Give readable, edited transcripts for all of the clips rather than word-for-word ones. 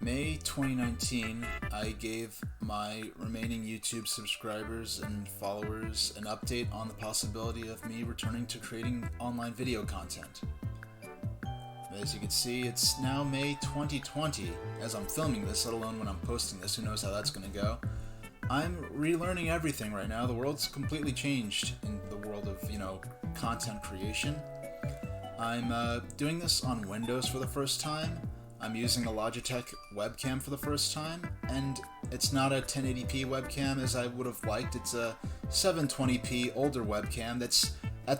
May 2019, I gave my remaining YouTube subscribers and followers an update on the possibility of me returning to creating online video content. As you can see, it's now May 2020 as I'm filming this, let alone when I'm posting this. Who knows how that's going to go. I'm relearning everything right now. The world's completely changed in the world of, content creation. I'm doing this on Windows for the first time. I'm using a Logitech webcam for the first time, and it's not a 1080p webcam as I would have liked. It's a 720p older webcam that's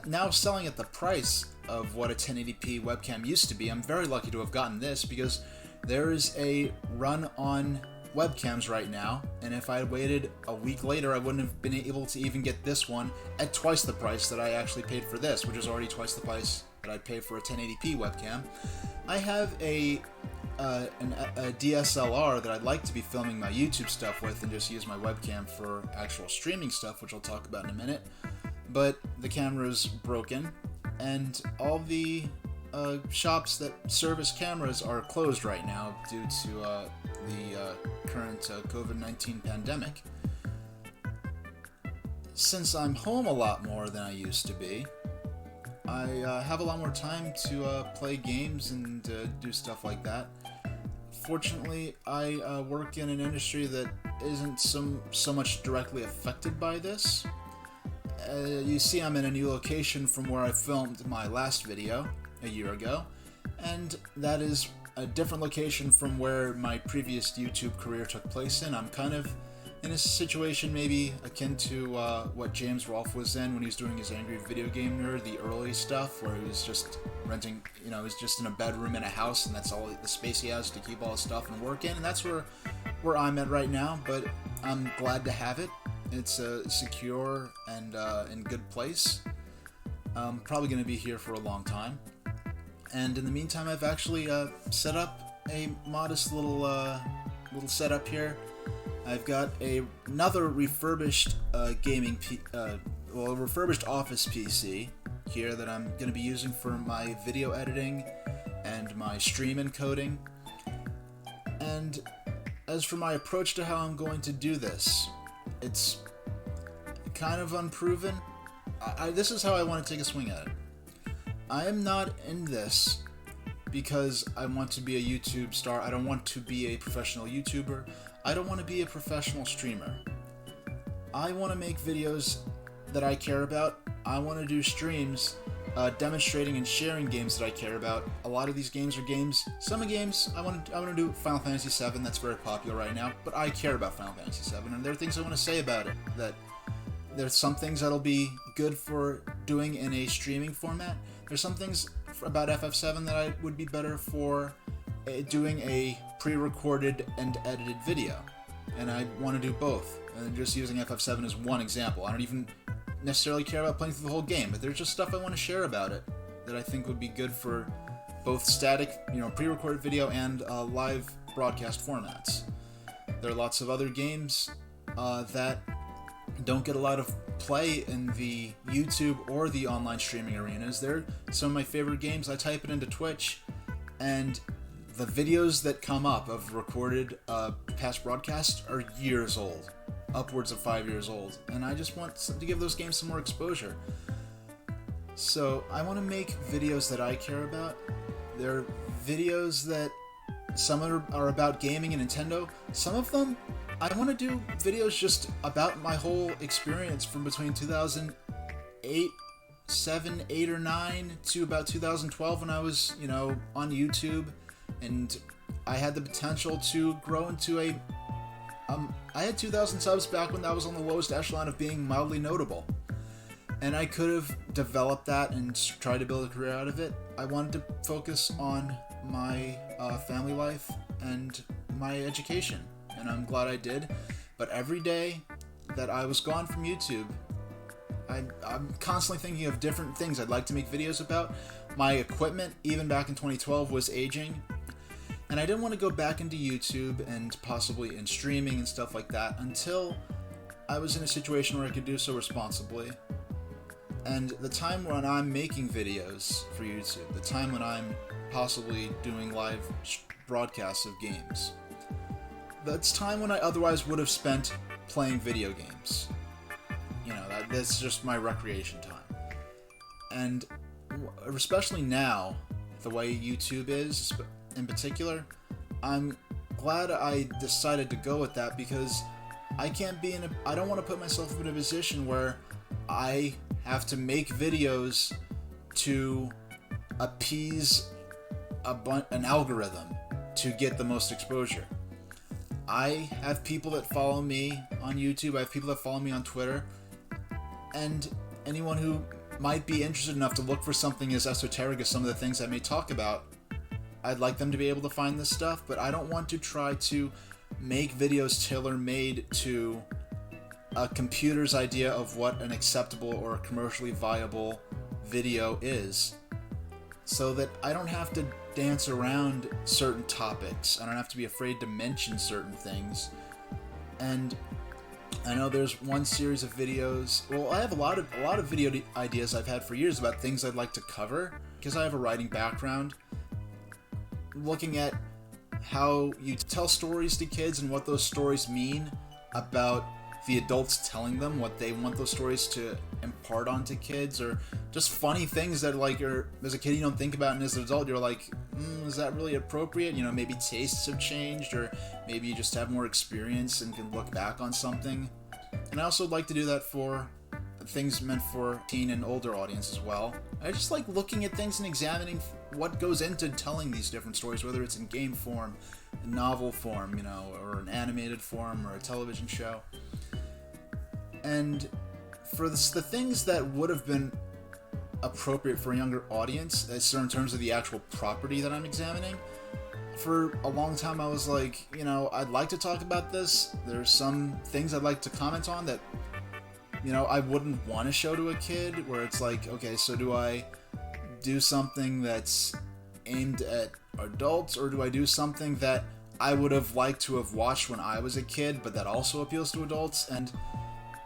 now selling at the price of what a 1080p webcam used to be. I'm very lucky to have gotten this because there is a run on webcams right now, and if I had waited a week later, I wouldn't have been able to even get this one at twice the price that I actually paid for this, which is already twice the price that I'd pay for a 1080p webcam. I have a DSLR that I'd like to be filming my YouTube stuff with and just use my webcam for actual streaming stuff, which I'll talk about in a minute. But the camera's broken, and all the shops that service cameras are closed right now due to the current COVID-19 pandemic. Since I'm home a lot more than I used to be, I have a lot more time to play games and do stuff like that. Fortunately, I work in an industry that isn't so much directly affected by this. You see, I'm in a new location from where I filmed my last video a year ago, and that is a different location from where my previous YouTube career took place in. I'm kind of in a situation maybe akin to what James Rolfe was in when he was doing his Angry Video Game Nerd, the early stuff, where he was just renting, he was just in a bedroom in a house, and that's all the space he has to keep all his stuff and work in, and that's where I'm at right now, but I'm glad to have it. It's a secure and in good place. I'm probably going to be here for a long time, and in the meantime, I've actually set up a modest little setup here. I've got another refurbished refurbished office PC here that I'm going to be using for my video editing and my stream encoding. And as for my approach to how I'm going to do this, it's kind of unproven. This is how I want to take a swing at it. I am not in this because I want to be a YouTube star. I don't want to be a professional YouTuber. I don't want to be a professional streamer. I want to make videos that I care about. I want to do streams demonstrating and sharing games that I care about. A lot of these games are games. Some of the games I want to do Final Fantasy VII. That's very popular right now, but I care about Final Fantasy VII, and there are things I want to say about it. That there's some things that'll be good for doing in a streaming format. There's some things about FF7 that I would be better for doing a pre-recorded and edited video, and I want to do both. And just using FF7 as one example, I don't even necessarily care about playing through the whole game, but there's just stuff I want to share about it that I think would be good for both static, pre-recorded video and live broadcast formats. There are lots of other games that don't get a lot of play in the YouTube or the online streaming arenas. They're some of my favorite games. I type it into Twitch, and the videos that come up of recorded past broadcasts are years old, upwards of 5 years old, and I just want to give those games some more exposure. So I want to make videos that I care about. They're videos that some are about gaming and Nintendo. Some of them, I want to do videos just about my whole experience from between 2008, 7, 8, or 9 to about 2012 when I was, on YouTube. And I had the potential to grow into I had 2,000 subs back when that was on the lowest echelon of being mildly notable. And I could have developed that and tried to build a career out of it. I wanted to focus on my family life and my education, and I'm glad I did. But every day that I was gone from YouTube, I'm constantly thinking of different things I'd like to make videos about. My equipment, even back in 2012, was aging, and I didn't want to go back into YouTube and possibly in streaming and stuff like that until I was in a situation where I could do so responsibly. And the time when I'm making videos for YouTube, the time when I'm possibly doing live broadcasts of games, That's time when I otherwise would have spent playing video games. You know, that's just my recreation time. And especially now, the way YouTube is, in particular, I'm glad I decided to go with that, because I don't want to put myself in a position where I have to make videos to appease an algorithm to get the most exposure. I have people that follow me on YouTube, I have people that follow me on Twitter, and anyone who might be interested enough to look for something as esoteric as some of the things I may talk about, I'd like them to be able to find this stuff, but I don't want to try to make videos tailor-made to a computer's idea of what an acceptable or commercially viable video is, so that I don't have to dance around certain topics. I don't have to be afraid to mention certain things. And I know there's one series of videos, well, I have a lot of video ideas I've had for years about things I'd like to cover, because I have a writing background. Looking at how you tell stories to kids and what those stories mean about the adults telling them what they want those stories to impart onto kids, or just funny things that, like, as a kid you don't think about, and as an adult you're like, is that really appropriate? You know, maybe tastes have changed, or maybe you just have more experience and can look back on something. And I also like to do that for things meant for teen and older audience as well. I just like looking at things and examining what goes into telling these different stories, whether it's in game form, in novel form, you know, or an animated form, or a television show. And for the things that would have been appropriate for a younger audience, in terms of the actual property that I'm examining, for a long time I was like, you know, I'd like to talk about this. There's some things I'd like to comment on that, you know, I wouldn't want to show to a kid, where it's like, okay, so do I do something that's aimed at adults, or do I do something that I would have liked to have watched when I was a kid, but that also appeals to adults? And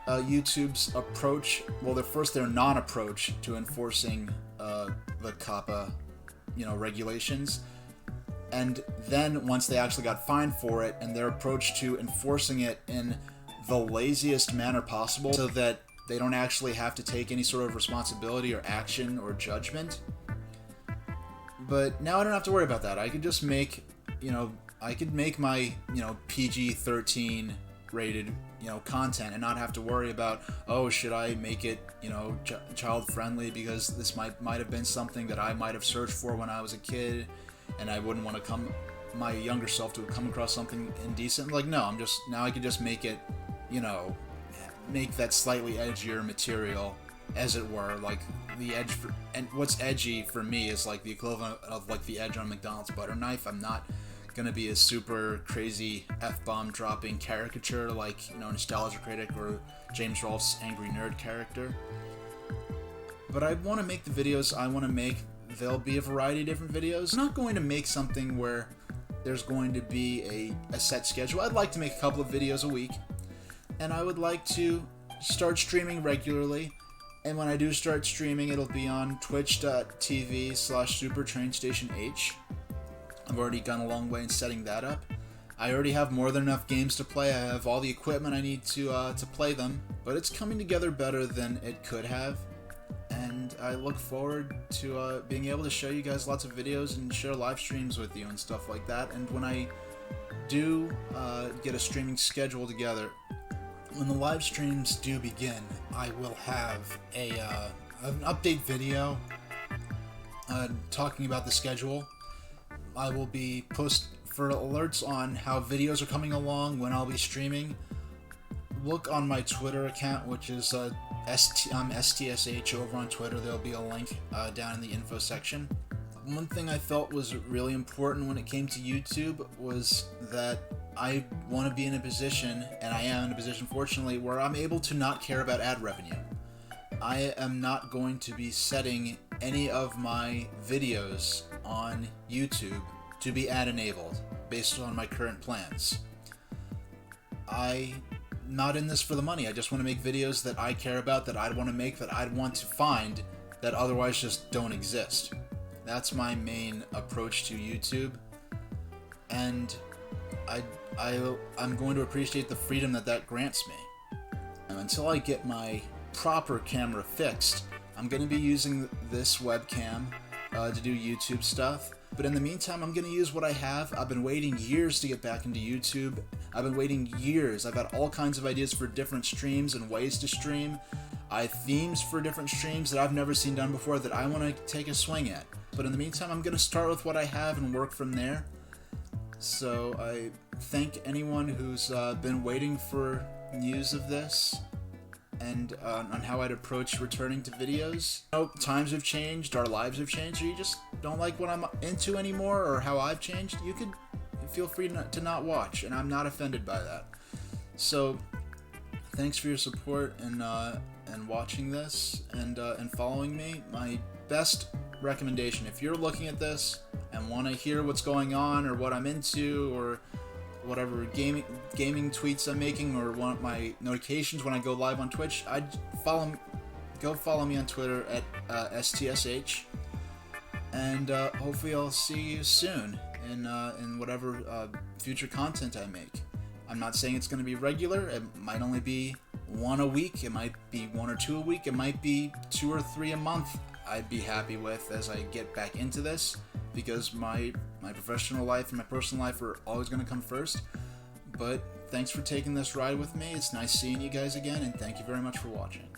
YouTube's approach, well, their non-approach to enforcing the COPPA, you know, regulations, and then once they actually got fined for it, and their approach to enforcing it in the laziest manner possible, so that they don't actually have to take any sort of responsibility or action or judgment. But now I don't have to worry about that. I could just make, you know, my, you know, PG-13 rated, you know, content, and not have to worry about, oh, should I make it, you know, child friendly, because this might have been something that I might have searched for when I was a kid, and I wouldn't want to my younger self to come across something indecent. Like, no, now I could just make it, you know, make that slightly edgier material, as it were, like the edge and what's edgy for me is like the equivalent of like the edge on McDonald's butter knife. I'm not gonna be a super crazy F-bomb dropping caricature like, you know, Nostalgia Critic or James Rolfe's Angry Nerd character. But I want to make the videos I want to make. There'll be a variety of different videos. I'm not going to make something where there's going to be a set schedule. I'd like to make a couple of videos a week, and I would like to start streaming regularly. And when I do start streaming, it'll be on twitch.tv/SuperTrainStationH. I've already gone a long way in setting that up. I already have more than enough games to play. I have all the equipment I need to play them, but it's coming together better than it could have. And I look forward to being able to show you guys lots of videos and share live streams with you and stuff like that. And when I do get a streaming schedule together, when the live streams do begin, I will have an update video talking about the schedule. I will be post for alerts on how videos are coming along, when I'll be streaming. Look on my Twitter account, which is STSH over on Twitter. There'll be a link down in the info section. One thing I felt was really important when it came to YouTube was that I want to be in a position, and I am in a position, fortunately, where I'm able to not care about ad revenue. I am not going to be setting any of my videos on YouTube to be ad enabled based on my current plans. I'm not in this for the money. I just want to make videos that I care about, that I'd want to make, that I'd want to find, that otherwise just don't exist. That's my main approach to YouTube. And I'm going to appreciate the freedom that grants me. And until I get my proper camera fixed, I'm going to be using this webcam to do YouTube stuff. But in the meantime, I'm going to use what I have. I've been waiting years to get back into YouTube. I've been waiting years. I've got all kinds of ideas for different streams and ways to stream. I have themes for different streams that I've never seen done before that I want to take a swing at. But in the meantime, I'm going to start with what I have and work from there. So I thank anyone who's been waiting for news of this and on how I'd approach returning to videos. Times have changed, our lives have changed, or you just don't like what I'm into anymore or how I've changed, you could feel free to not watch, and I'm not offended by that. So thanks for your support and watching this and following me. My best recommendation, if you're looking at this and want to hear what's going on or what I'm into or whatever gaming tweets I'm making or want my notifications when I go live on Twitch, go follow me on Twitter at STSH, and hopefully I'll see you soon in whatever future content I make. I'm not saying it's going to be regular. It might only be one a week. It might be 1 or 2 a week. It might be 2 or 3 a month. I'd be happy with as I get back into this, because my professional life and my personal life are always going to come first. But thanks for taking this ride with me. It's nice seeing you guys again, and thank you very much for watching.